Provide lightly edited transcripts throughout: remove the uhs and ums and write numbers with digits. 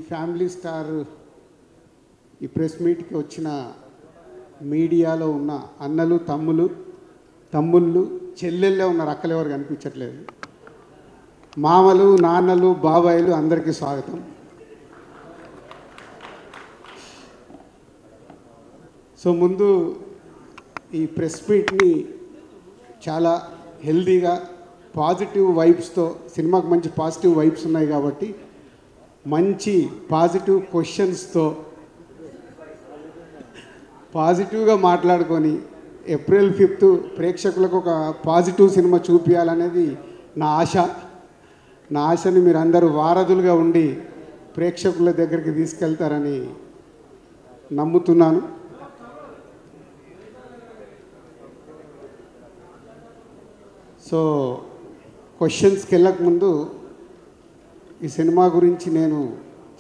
Family star ఈ press మీట్కి వచ్చిన మీడియాలో ఉన్న అన్నలు తమ్ముళ్ళు చెల్లెళ్ళే ఉన్నారు, అక్కలు ఎవరు కనిపించట్లేదు. మామలు నాన్నలు బాబాయిలు అందరికీ స్వాగతం. సో ముందు ఈ ప్రెస్ మీట్ని చాలా హెల్దీగా పాజిటివ్ వైబ్స్తో, సినిమాకి మంచి పాజిటివ్ వైబ్స్ ఉన్నాయి కాబట్టి మంచి పాజిటివ్ క్వశ్చన్స్తో పాజిటివ్గా మాట్లాడుకొని ఏప్రిల్ 5 ప్రేక్షకులకు ఒక పాజిటివ్ సినిమా చూపించాలనేది నా ఆశని మీరు అందరూ వారధులుగా ఉండి ప్రేక్షకుల దగ్గరికి తీసుకెళ్తారని నమ్ముతున్నాను. సో క్వశ్చన్స్కి వెళ్ళకముందు ఈ సినిమా గురించి నేను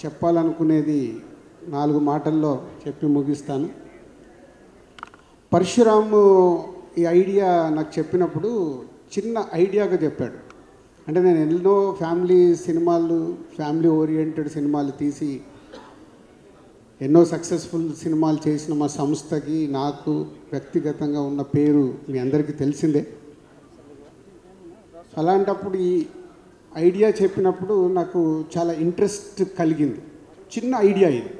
చెప్పాలనుకునేది 4 మాటల్లో చెప్పి ముగిస్తాను. పరశురామ్ ఈ ఐడియా నాకు చెప్పినప్పుడు చిన్న ఐడియాగా చెప్పాడు. అంటే నేను ఎన్నో ఫ్యామిలీ ఓరియంటెడ్ సినిమాలు తీసి ఎన్నో సక్సెస్ఫుల్ సినిమాలు చేసిన మా సంస్థకి నాకు వ్యక్తిగతంగా ఉన్న పేరు మీ అందరికీ తెలిసిందే. అలాంటప్పుడు ఈ ఐడియా చెప్పినప్పుడు నాకు చాలా ఇంట్రెస్ట్ కలిగింది. చిన్న ఐడియా ఇది.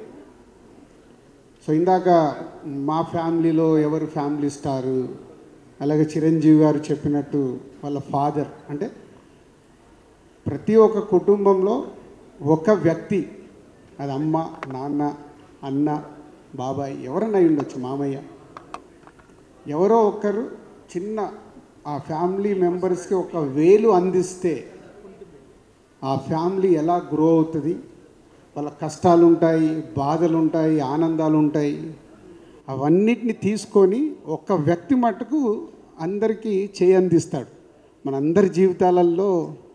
సో ఇందాక మా ఫ్యామిలీలో ఎవరు ఫ్యామిలీ స్టారు, అలాగే చిరంజీవి గారు చెప్పినట్టు వాళ్ళ ఫాదర్, అంటే ప్రతి ఒక్క కుటుంబంలో ఒక వ్యక్తి, అది అమ్మ, నాన్న, అన్న, బాబాయ్, ఎవరన్నా అయి ఉండొచ్చు, మామయ్య, ఎవరో ఒకరు చిన్న ఆ ఫ్యామిలీ మెంబర్స్కి ఒక వేలు అందిస్తే ఆ ఫ్యామిలీ ఎలా గ్రో అవుతుంది, వాళ్ళ కష్టాలు ఉంటాయి, బాధలు ఉంటాయి, ఆనందాలు ఉంటాయి, అవన్నిటిని తీసుకొని ఒక వ్యక్తి మట్టుకు అందరికీ చేయందిస్తాడు. మనందరి జీవితాలలో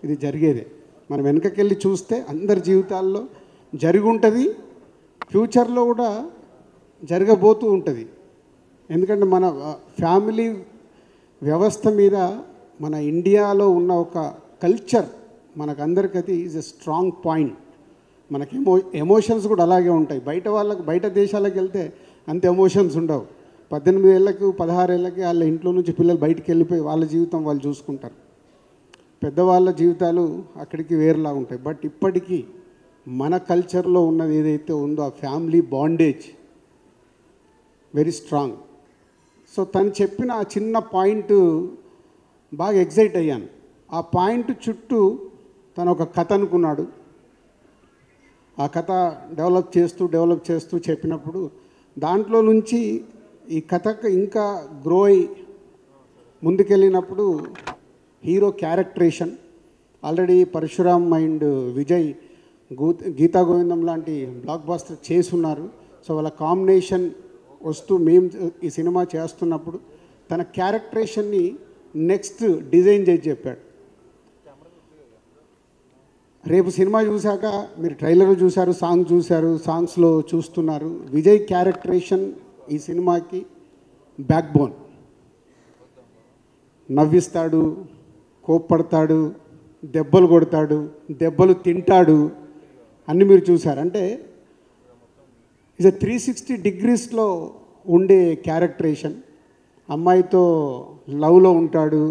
ఇది జరిగేదే. మనం వెనకకెళ్ళి చూస్తే అందరి జీవితాల్లో జరిగి ఉంటుంది, ఫ్యూచర్లో కూడా జరగబోతూ ఉంటుంది. ఎందుకంటే మన ఫ్యామిలీ వ్యవస్థ మీద మన ఇండియాలో ఉన్న ఒక కల్చర్ మనకందరికీ అది ఈజ్ ఎ స్ట్రాంగ్ పాయింట్. మనకి ఎమోషన్స్ కూడా అలాగే ఉంటాయి. బయట దేశాలకు వెళ్తే అంత ఎమోషన్స్ ఉండవు. 18 ఏళ్ళకి 16 ఏళ్ళకి వాళ్ళ ఇంట్లో నుంచి పిల్లలు బయటికి వెళ్ళిపోయి వాళ్ళ జీవితం వాళ్ళు చూసుకుంటారు. పెద్దవాళ్ళ జీవితాలు అక్కడికి వేరేలా ఉంటాయి. బట్ ఇప్పటికీ మన కల్చర్లో ఉన్నది ఏదైతే ఉందో ఆ family bondage very strong. So తను చెప్పిన ఆ చిన్న పాయింట్ బాగా ఎగ్జైట్ అయ్యాను. ఆ పాయింట్ చుట్టూ తను ఒక కథ అనుకున్నాడు. ఆ కథ డెవలప్ చేస్తూ చెప్పినప్పుడు దాంట్లో నుంచి ఈ కథకు ఇంకా గ్రో అయి ముందుకెళ్ళినప్పుడు hero characterisation already Parashuram and Vijay Geetha Govindam లాంటి బ్లాక్ బాస్టర్ చేసున్నారు. సో వాళ్ళ కాంబినేషన్ వస్తూ మేము ఈ సినిమా చేస్తున్నప్పుడు తన క్యారెక్టరేషన్ని నెక్స్ట్ డిజైన్ చేసి చెప్పాడు. రేపు సినిమా చూశాక మీరు ట్రైలర్ చూశారు, సాంగ్స్లో చూస్తున్నారు. విజయ్ క్యారెక్టరేషన్ ఈ సినిమాకి బ్యాక్ బోన్. నవ్విస్తాడు, కోప్పడతాడు, దెబ్బలు కొడతాడు, దెబ్బలు తింటాడు, అన్నీ మీరు చూశారు. అంటే ఇది 360 డిగ్రీస్లో ఉండే క్యారెక్టరేషన్. అమ్మాయితో లవ్లో ఉంటాడు,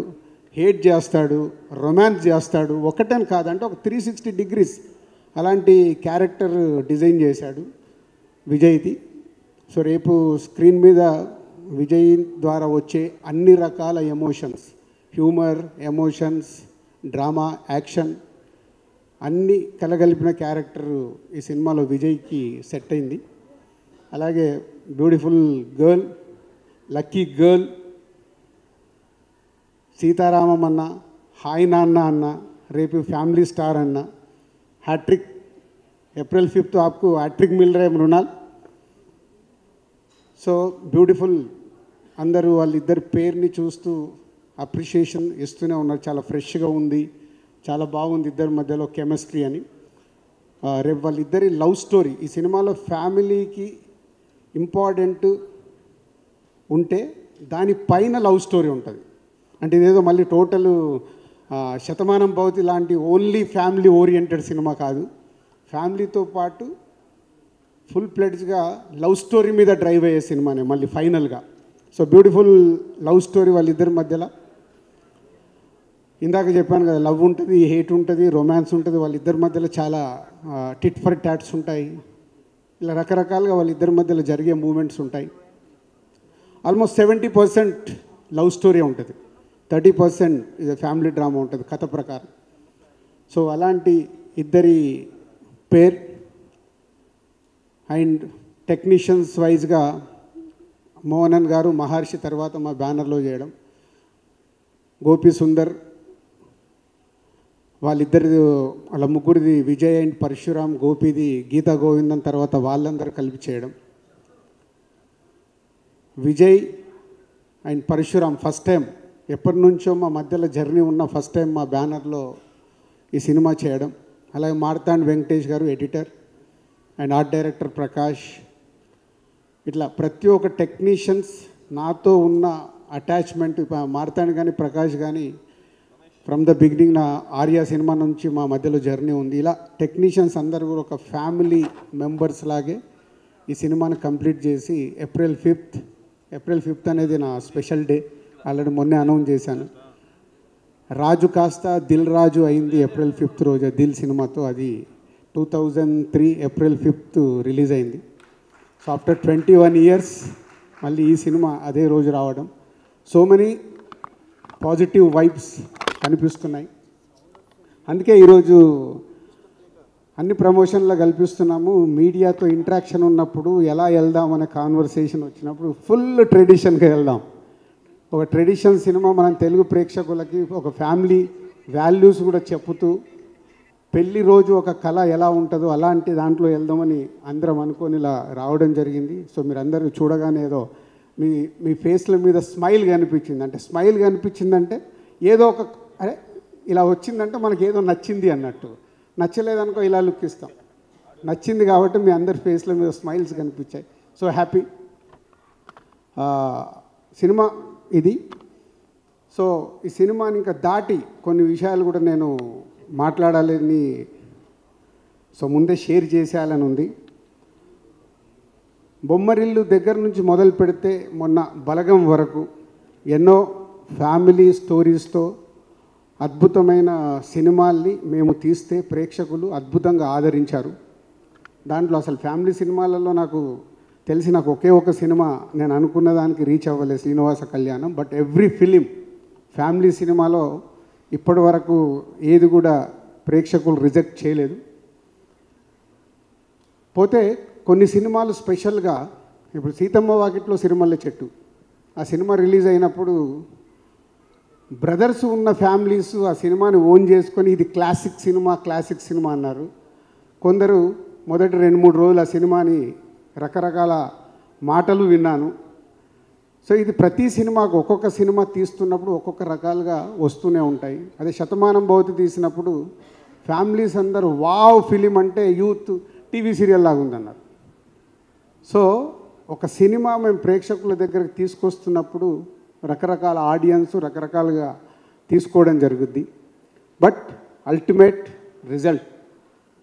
హేట్ చేస్తాడు, రొమాన్స్ చేస్తాడు, ఒకటని కాదంటే ఒక 360 డిగ్రీస్ అలాంటి క్యారెక్టర్ డిజైన్ చేశాడు విజయ్ది. సో రేపు స్క్రీన్ మీద విజయ్ ద్వారా వచ్చే అన్ని రకాల emotions, humour, emotions, drama, action అన్నీ కలగలిపిన క్యారెక్టర్ ఈ సినిమాలో విజయ్కి సెట్ అయింది. అలాగే beautiful girl, lucky girl, Sitaramam అన్న, హాయ్ నాన్న అన్న, రేపు ఫ్యామిలీ స్టార్ అన్న, హ్యాట్రిక్. ఏప్రిల్ 5 आपको హ్యాట్రిక్ మిల్ రే మృణాల్. So beautiful. అందరూ వాళ్ళిద్దరి పేరుని చూస్తూ అప్రిషియేషన్ ఇస్తూనే ఉన్నారు. చాలా ఫ్రెష్గా ఉంది, చాలా బాగుంది ఇద్దరి మధ్యలో కెమిస్ట్రీ అని. రేపు వాళ్ళిద్దరి లవ్ స్టోరీ ఈ సినిమాలో ఫ్యామిలీకి ఇంపార్టెంట్ ఉంటే దానిపైన లవ్ స్టోరీ ఉంటుంది. అంటే ఇదేదో మళ్ళీ టోటల్ శతమానం భవతి లాంటి ఓన్లీ ఫ్యామిలీ ఓరియంటెడ్ సినిమా కాదు. ఫ్యామిలీతో పాటు ఫుల్ ప్లెడ్జ్గా లవ్ స్టోరీ మీద డ్రైవ్ అయ్యే సినిమానే మళ్ళీ ఫైనల్గా. సో బ్యూటిఫుల్ లవ్ స్టోరీ వాళ్ళిద్దరి మధ్యలో. ఇందాక చెప్పాను కదా, లవ్ ఉంటుంది, హేట్ ఉంటుంది, రొమాన్స్ ఉంటుంది, వాళ్ళిద్దరి మధ్యలో చాలా టిట్ ఫర్ టాట్స్ ఉంటాయి. ఇలా రకరకాలుగా వాళ్ళిద్దరి మధ్యలో జరిగే మూమెంట్స్ ఉంటాయి. ఆల్మోస్ట్ 70% లవ్ స్టోరీ ఉంటుంది, 30% ఇది ఫ్యామిలీ డ్రామా ఉంటుంది కథ ప్రకారం. సో అలాంటి ఇద్దరి పేర్ అండ్ టెక్నీషియన్స్ వైజ్గా మోహనన్ గారు మహర్షి తర్వాత మా బ్యానర్లో చేయడం, గోపి సుందర్ వాళ్ళ ముగ్గురిది విజయ్ అండ్ పరశురామ్, గోపిది గీతా గోవిందం తర్వాత వాళ్ళందరూ కలిపి చేయడం. Vijay and Parashuram first time, ఎప్పటి నుంచో మా మధ్యలో జర్నీ ఉన్న ఫస్ట్ టైం మా బ్యానర్లో ఈ సినిమా చేయడం. అలాగే మార్తాండ్ వెంకటేష్ గారు editor and art director Prakash. ఇట్లా ప్రతి ఒక్క టెక్నీషియన్స్ నాతో ఉన్న అటాచ్మెంట్, మార్తాండ్ కానీ ప్రకాష్ కానీ ఫ్రమ్ ద బిగినింగ్ నా ఆర్యా సినిమా నుంచి మా మధ్యలో జర్నీ ఉంది. ఇలా టెక్నీషియన్స్ అందరూ కూడా ఒక ఫ్యామిలీ మెంబర్స్ లాగే ఈ సినిమాని కంప్లీట్ చేసి ఏప్రిల్ 5th అనేది నా స్పెషల్ డే. ఆల్రెడీ మొన్నే అనౌన్స్ చేశాను. రాజు కాస్త దిల్ రాజు అయింది ఏప్రిల్ 5th రోజు దిల్ సినిమాతో. అది 2003 ఏప్రిల్ 5th రిలీజ్ అయింది. సో ఆఫ్టర్ 21 years మళ్ళీ ఈ సినిమా అదే రోజు రావడం. సో మెనీ పాజిటివ్ వైబ్స్ కనిపిస్తున్నాయి. అందుకే ఈరోజు అన్ని ప్రమోషన్లో కల్పిస్తున్నాము. మీడియాతో ఇంటరాక్షన్ ఉన్నప్పుడు ఎలా వెళ్దాం అనే కాన్వర్సేషన్ వచ్చినప్పుడు ఫుల్ ట్రెడిషన్గా వెళ్దాం. ఒక ట్రెడిషన్ సినిమా మనం తెలుగు ప్రేక్షకులకి ఒక ఫ్యామిలీ వాల్యూస్ కూడా చెప్పుతూ, పెళ్లి రోజు ఒక కళ ఎలా ఉంటుందో అలాంటి దాంట్లో వెళ్దామని అందరం అనుకొని ఇలా రావడం జరిగింది. సో మీరందరూ చూడగానే ఏదో మీ ఫేస్ల మీద స్మైల్ కనిపించింది. అంటే స్మైల్ కనిపించిందంటే ఏదో ఒక అరే ఇలా వచ్చిందంటే మనకి ఏదో నచ్చింది అన్నట్టు. నచ్చలేదనుకో ఇలా లుక్ ఇస్తాం. నచ్చింది కాబట్టి మీ అందరి ఫేస్ల మీద స్మైల్స్ కనిపించాయి. So happy. సినిమా ఇది. సో ఈ సినిమాని ఇంకా దాటి కొన్ని విషయాలు కూడా నేను మాట్లాడాలని, సో ముందే షేర్ చేసేయాలని ఉంది. బొమ్మరిల్లు దగ్గర నుంచి మొదలు పెడితే మొన్న బలగం వరకు ఎన్నో ఫ్యామిలీ స్టోరీస్తో అద్భుతమైన సినిమాల్ని మేము తీస్తే ప్రేక్షకులు అద్భుతంగా ఆదరించారు. దాంట్లో అసలు ఫ్యామిలీ సినిమాలలో నాకు ఒకే ఒక సినిమా నేను అనుకున్న దానికి రీచ్ అవ్వలేదు, Srinivasa Kalyanam. But every film family సినిమాలో ఇప్పటి వరకు ఏది కూడా ప్రేక్షకులు రిజెక్ట్ చేయలేదు. పోతే కొన్ని సినిమాలు స్పెషల్గా, ఇప్పుడు సీతమ్మ వాకిట్లో సిరిమల్లె చెట్టు ఆ సినిమా రిలీజ్ అయినప్పుడు బ్రదర్స్ ఉన్న ఫ్యామిలీస్ ఆ సినిమాని ఓన్ చేసుకొని ఇది క్లాసిక్ సినిమా అన్నారు. కొందరు మొదటి 2-3 రోజులు ఆ సినిమాని రకరకాల మాటలు విన్నాను. సో ఇది ప్రతి సినిమాకు ఒక్కొక్క సినిమా తీస్తున్నప్పుడు ఒక్కొక్క రకాలుగా వస్తూనే ఉంటాయి. అదే శతమానం భవతి తీసినప్పుడు ఫ్యామిలీస్ అందరూ వావ్ ఫిలిం అంటే యూత్ టీవీ సీరియల్ లాగా ఉందన్నారు. సో ఒక సినిమా మేము ప్రేక్షకుల దగ్గరకు తీసుకొస్తున్నప్పుడు రకరకాల ఆడియన్స్ రకరకాలుగా తీసుకోవడం జరుగుద్ది. బట్ అల్టిమేట్ రిజల్ట్,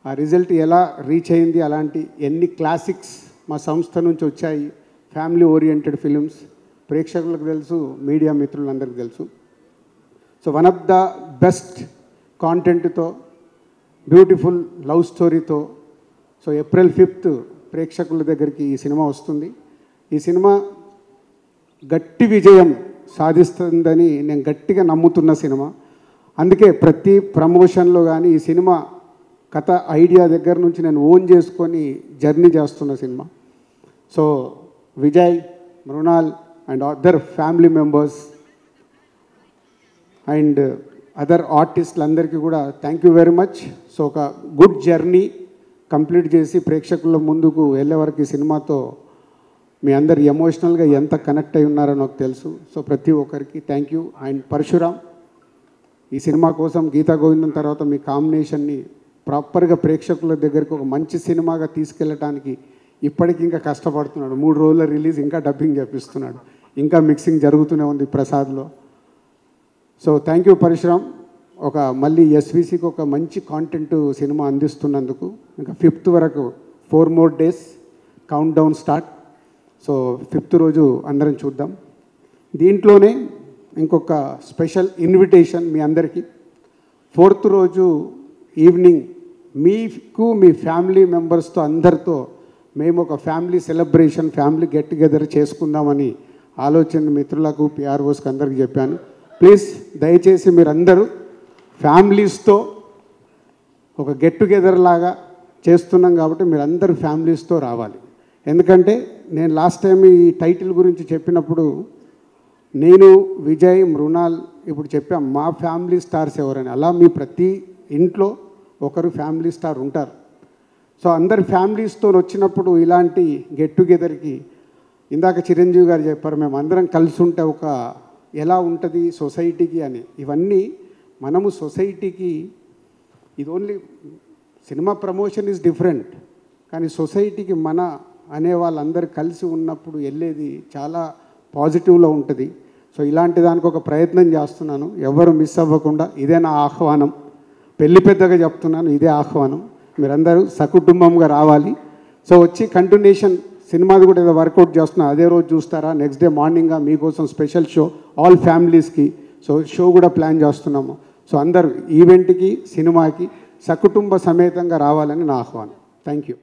ఆ రిజల్ట్ ఎలా రీచ్ అయింది, అలాంటి ఎన్ని క్లాసిక్స్ మా సంస్థ నుంచి వచ్చాయి, ఫ్యామిలీ ఓరియంటెడ్ ఫిలిమ్స్ ప్రేక్షకులకు తెలుసు, మీడియా మిత్రులందరికీ తెలుసు. So one of the best కాంటెంట్తో, బ్యూటిఫుల్ లవ్ స్టోరీతో సో ఏప్రిల్ 5th ప్రేక్షకుల దగ్గరికి ఈ సినిమా వస్తుంది. ఈ సినిమా గట్టి విజయం సాధిస్తుందని నేను గట్టిగా నమ్ముతున్న సినిమా. అందుకే ప్రతి ప్రమోషన్లో కానీ ఈ సినిమా కథ ఐడియా దగ్గర నుంచి నేను ఓన్ చేసుకొని జర్నీ చేస్తున్న cinema. So Vijay, Mrunal and other family members and other ఆర్టిస్టులందరికీ కూడా thank you very much. So ఒక గుడ్ జర్నీ కంప్లీట్ చేసి ప్రేక్షకుల ముందుకు వెళ్ళే వరకు ఈ సినిమాతో మీ అందరు ఎమోషనల్గా ఎంత కనెక్ట్ అయి ఉన్నారో నాకు తెలుసు. సో ప్రతి ఒక్కరికి థ్యాంక్ యూ. అండ్ పరశురామ్, ఈ సినిమా కోసం గీతా గోవిందం తర్వాత మీ కాంబినేషన్ని ప్రాపర్గా ప్రేక్షకుల దగ్గరికి ఒక మంచి సినిమాగా తీసుకెళ్ళటానికి ఇప్పటికి ఇంకా కష్టపడుతున్నాడు. 3 రోజుల రిలీజ్, ఇంకా డబ్బింగ్ చేపిస్తున్నాడు, ఇంకా మిక్సింగ్ జరుగుతూనే ఉంది ప్రసాద్లో. So thank you Parashuram. మళ్ళీ ఎస్విసికి ఒక మంచి కాంటెంట్ సినిమా అందిస్తున్నందుకు. ఇంకా 5th వరకు 4 more days count down start. So 5th రోజు అందరం చూద్దాం. దీంట్లోనే ఇంకొక స్పెషల్ ఇన్విటేషన్ మీ అందరికీ. 4th రోజు ఈవినింగ్ మీకు మీ ఫ్యామిలీ మెంబర్స్తో అందరితో మేము ఒక family celebration, family get together చేసుకుందామని ఆలోచన మిత్రులకు, పిఆర్ఓస్కి అందరికీ చెప్పాను. ప్లీజ్ దయచేసి మీరందరూ ఫ్యామిలీస్తో ఒక గెట్ టుగెదర్ లాగా చేస్తున్నాం కాబట్టి మీరందరూ ఫ్యామిలీస్తో రావాలి. ఎందుకంటే నేను లాస్ట్ టైం ఈ టైటిల్ గురించి చెప్పినప్పుడు నేను, విజయ్, మృణాల్ ఇప్పుడు చెప్పాం మా ఫ్యామిలీ స్టార్స్ ఎవరని. అలా మీ ప్రతి ఇంట్లో ఒకరు ఫ్యామిలీ స్టార్ ఉంటారు. సో అందరు ఫ్యామిలీస్తో వచ్చినప్పుడు ఇలాంటి గెట్ టుగెదర్కి ఇందాక చిరంజీవి గారు చెప్పారు మేము అందరం కలిసి ఉంటే ఒక ఎలా ఉంటుంది సొసైటీకి అని. ఇవన్నీ మనము సొసైటీకి ఇది only cinema promotion is different, కానీ సొసైటీకి మన అనే వాళ్ళందరూ కలిసి ఉన్నప్పుడు వెళ్ళేది చాలా పాజిటివ్లో ఉంటుంది. సో ఇలాంటి దానికి ఒక ప్రయత్నం చేస్తున్నాను, ఎవరు మిస్ అవ్వకుండా. ఇదే నా ఆహ్వానం, పెళ్లి పెద్దగా చెప్తున్నాను, ఇదే ఆహ్వానం. మీరందరూ సకుటుంబంగా రావాలి. సో వచ్చి కంటిన్యూషన్ సినిమాది కూడా ఏదో వర్కౌట్ చేస్తున్నా, అదే రోజు చూస్తారా, నెక్స్ట్ డే మార్నింగ్గా మీకోసం స్పెషల్ షో ఆల్ ఫ్యామిలీస్కి. సో షో కూడా ప్లాన్ చేస్తున్నాము. సో అందరూ ఈవెంట్కి, సినిమాకి సకుటుంబ సమేతంగా రావాలని నా ఆహ్వానం. Thank you.